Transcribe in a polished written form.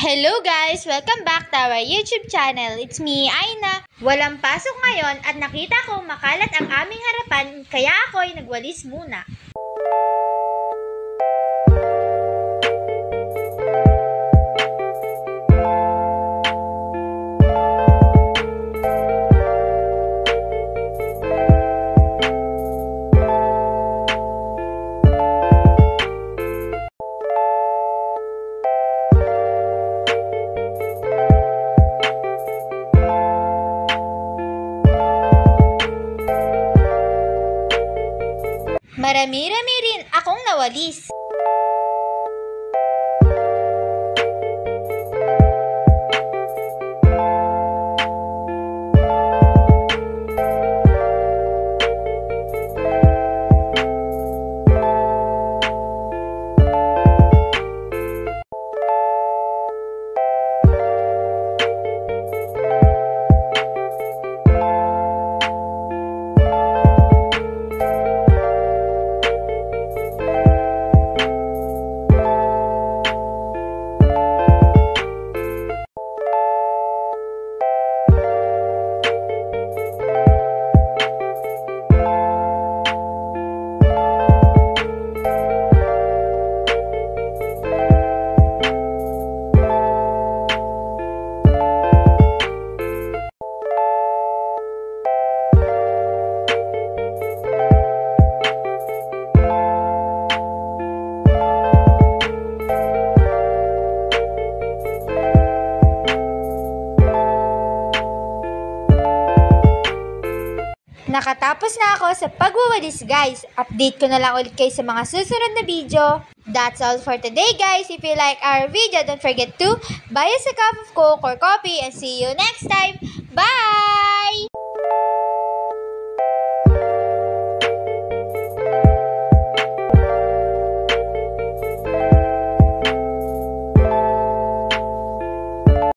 Hello guys! Welcome back to our YouTube channel. It's me, Aina. Walang pasok ngayon at nakita kong makalat ang aming harapan kaya ako'y nagwalis muna. Marami-rami rin akong nawalis. Nakatapos na ako sa pagwawalis guys. Update ko na lang ulit kayo sa mga susunod na video. That's all for today guys. If you like our video, don't forget to buy us a cup of Coke or coffee and see you next time. Bye!